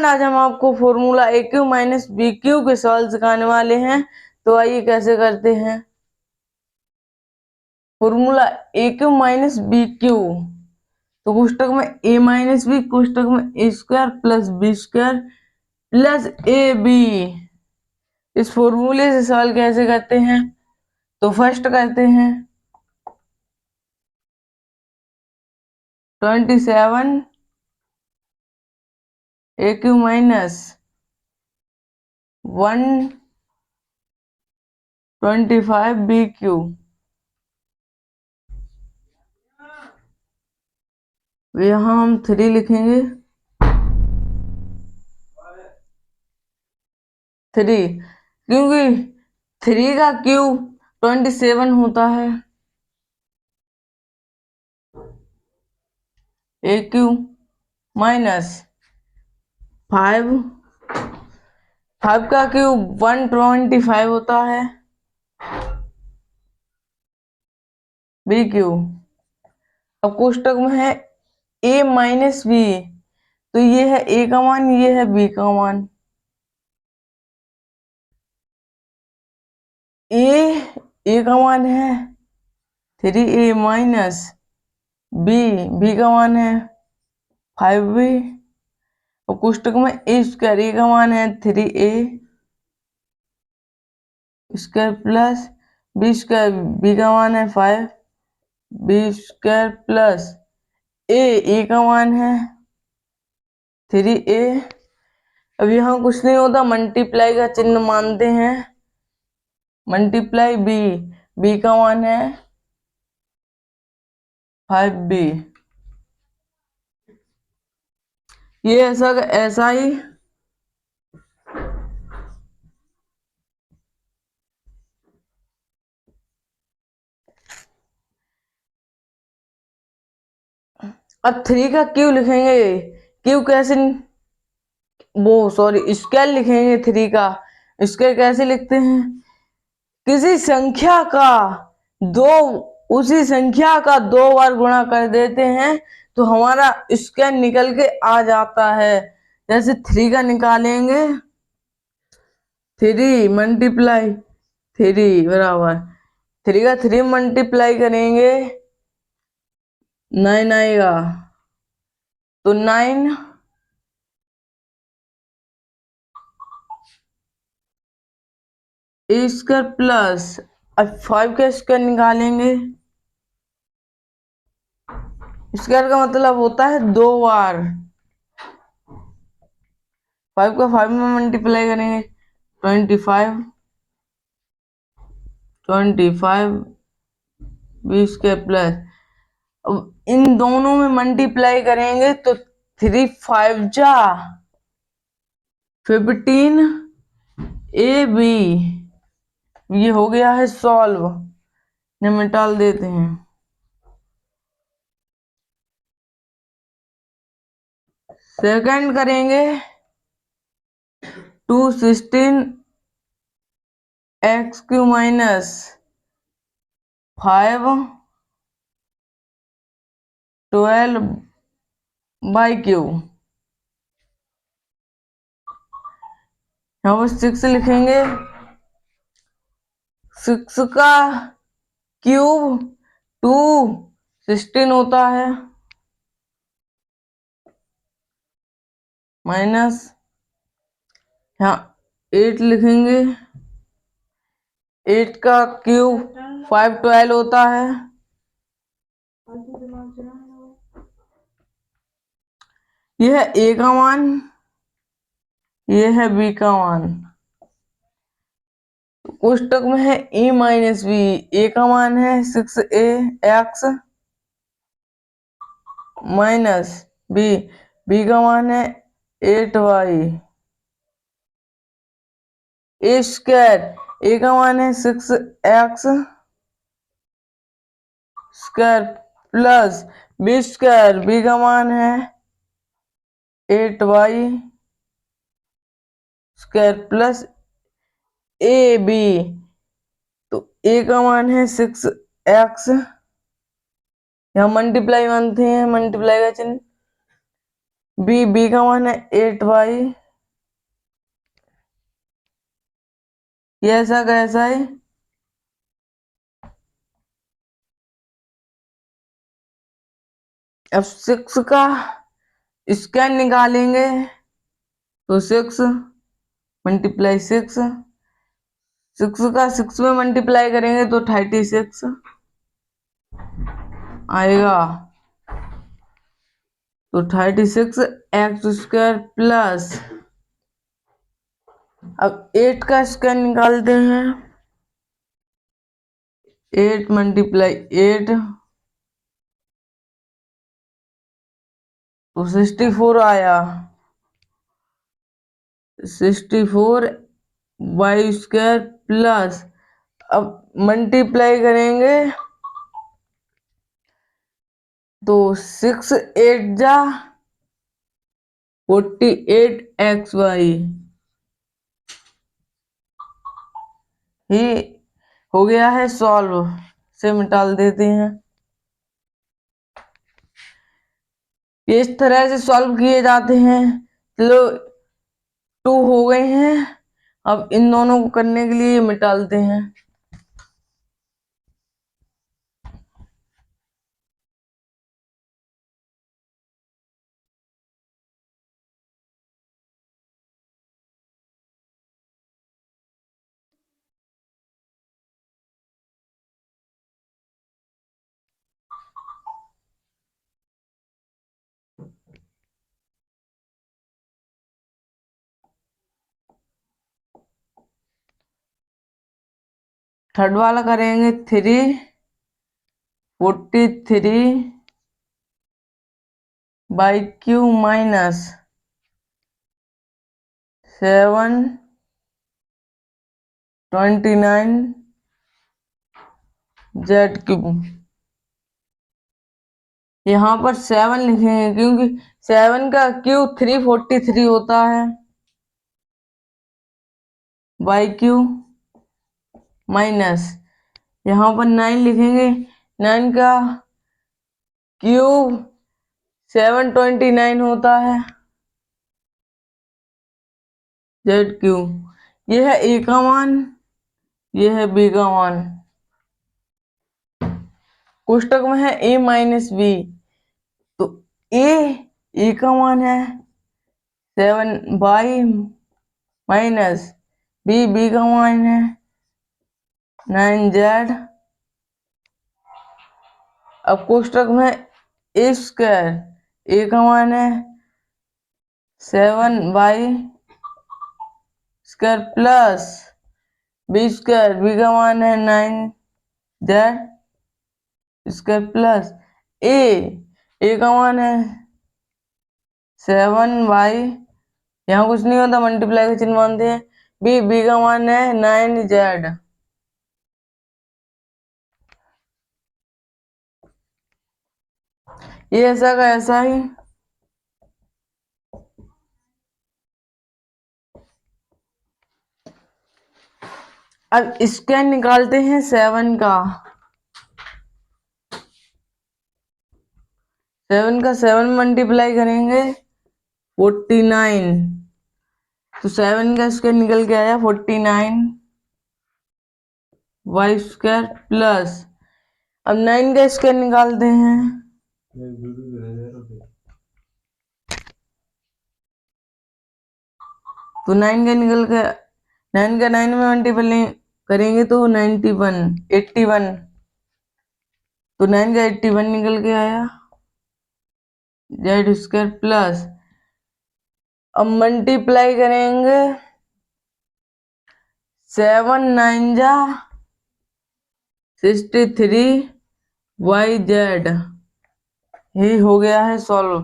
आज हम आपको formula A cube minus B Q के सवाल सिखाने वाले हैं। तो आइए कैसे करते हैं। Formula A cube minus B cube, तो कोष्टक में ए माइनस बी, कोष्टक में A square plus B square plus A B. इस फॉर्मूले से सवाल कैसे करते हैं, तो फर्स्ट करते हैं 27 ए क्यू माइनस 125 बी क्यू। यहाँ हम 3 लिखेंगे, 3 क्योंकि 3 का क्यूब 27 होता है। ए क्यूब माइनस 5 का क्यूब 125 होता है। बी क्यूब अब कोष्टक में है ए माइनस बी, तो ये है ए का मान, ये है बी का मान। ए का मान है 3a माइनस बी का मान है 5b। और कोष्टक में ए स्क्वायर, ए का मान है 3a square plus B square, b का मान है 5 बी स्क्वायर प्लस ए का मान है 3a। अब यहाँ कुछ नहीं होता, मल्टीप्लाई का चिन्ह मानते हैं, मल्टीप्लाई बी का मान है 5b। ये ऐसा ही अब 3 का क्यू लिखेंगे। क्यू कैसे, स्क्वायर लिखेंगे। 3 का स्क्वायर कैसे लिखते हैं, किसी संख्या का उसी संख्या का 2 बार गुणा कर देते हैं तो हमारा स्क्वायर निकल के आ जाता है। जैसे 3 का निकालेंगे, 3 मल्टीप्लाई 3 बराबर 3 का 3 मल्टीप्लाई करेंगे 9 आएगा, तो 9 ए स्क्वायर प्लस, अब 5 का स्क्वायर निकालेंगे। स्क्वायर का मतलब होता है 2 बार। 5 का 5 में मल्टीप्लाई करेंगे 25 बी स्क्वायर प्लस, अब इन दोनों में मल्टीप्लाई करेंगे तो 3 5 जा 15 ए बी। ये हो गया है सॉल्व, निकाल देते हैं। सेकंड करेंगे 216 x Q minus 5 12 by Q. यहाँ पर 6 लिखेंगे, 6 का क्यूब 216 होता है, माइनस यहाँ 8 लिखेंगे, 8 का क्यूब 512 होता है। यह है ए का मान, यह है बी का मान। कोष्टक में है ए माइनस बी, ए का मान है 6a एक्स माइनस बी का मान है 8y। ए स्क्वायर, ए का मान है 6x square plus B square, b का मान है 8y square plus A B, तो ए का मान है 6x। यहाँ मल्टीप्लाई मानते हैं, मल्टीप्लाई का चिन्ह बी का मान है 8y, ये ऐसा कैसा है? अब 6 का स्क्वायर निकालेंगे तो 6 मल्टीप्लाई 6, 6 का 6 में मल्टीप्लाई करेंगे तो 36 आएगा। तो 36 एक्स स्क्वायर प्लस, अब 8 का स्क्वायर निकालते हैं, 8 मल्टीप्लाई 8 तो 64 आया। 64 वाई स्क्वायर प्लस, अब मल्टीप्लाई करेंगे तो 6 8 जा 48 एक्स वाई, ये हो गया है सॉल्व। से निकाल देते हैं। ये इस तरह से सॉल्व किए जाते हैं। चलो 2 हो गए हैं। अब इन दोनों को करने के लिए मिटालते हैं। थर्ड वाला करेंगे 343 by Q minus 729 Z cube. यहाँ पर 7 लिखेंगे क्योंकि 7 का क्यू 343 होता है, बाई क्यू माइनस, यहाँ पर 9 लिखेंगे, 9 का क्यूब 729 होता है, जेड क्यूब। ये है ए का मान, ये है बी का मान। कोष्टक में है ए माइनस बी, तो ए का मान है 7 बाई माइनस बी का मान है 9 जेड। अब कोष्टक में ए स्क्वायर, ए का मान है 7 by square plus B square, b का मान है 9 जेड स्क्वायर प्लस ए का मान है 7 बाई, यहाँ कुछ नहीं होता, मल्टीप्लाई का चिन्ह मानते हैं, बी का मान है 9 जेड। ये ऐसा का ऐसा ही। अब स्क्वायर निकालते हैं 7 का। 7 का 7 मल्टीप्लाई करेंगे 49, तो 7 का स्क्वायर निकल के आया 49 वाई स्क्वायर प्लस, अब 9 का स्क्वायर निकालते हैं, तो 9 का निकल के 9 का 9 में मल्टीप्लाई करेंगे तो 91 81, तो 9 का 81 निकल के आया जेड स्क्वायर प्लस, अब मल्टीप्लाई करेंगे 7 9 जा 63 वाई जेड। ये हो गया है सॉल्व।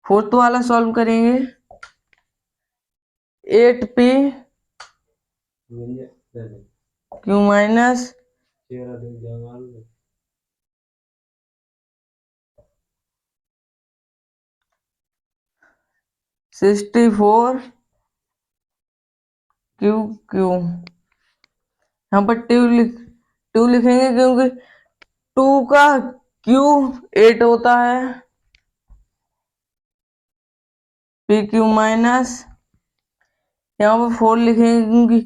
फोर्थ वाला सॉल्व करेंगे 8p Q minus 64 Q Q, यहाँ पर 2 लिखेंगे क्योंकि 2 का क्यू 8 होता है। पी क्यू माइनस, यहाँ पर 4 लिखेंगे क्योंकि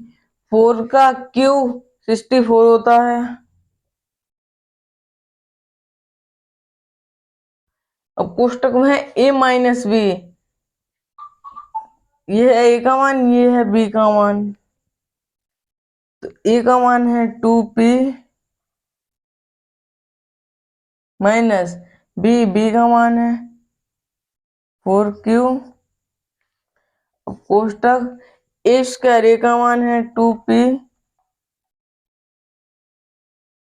4 का क्यू 64 होता है। अब कोष्टक में है a माइनस बी, ये है a का मान, ये है b का मान। तो a का मान है 2p माइनस b का मान है 4q। कोष्टक a स्क्वायर, a का मान है 2p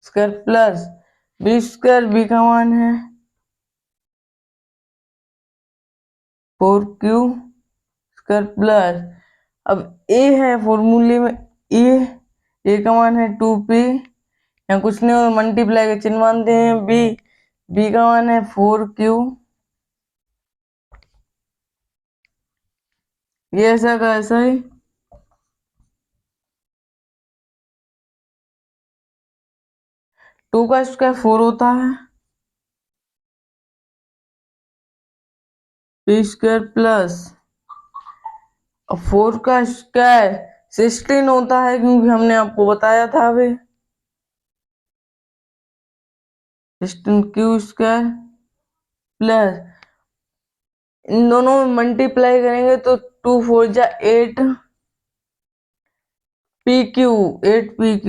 square plus b square, b का मान है 4q स्क्वायर प्लस, अब a है फॉर्मूले में a का मान है 2p, यहाँ कुछ नहीं और मल्टीप्लाई का चिन्ह मानते हैं। b का मान है 4q, ये ऐसा का ऐसा ही। 2 का स्क्वायर 4 होता है, p स्क्वायर प्लस 4 का स्क्वायर 16 होता है, क्योंकि हमने आपको बताया था अभी। 16q स्क्वायर प्लस, इन दोनों में मल्टीप्लाई करेंगे तो 2 4 जा 8 pq, 8 pq।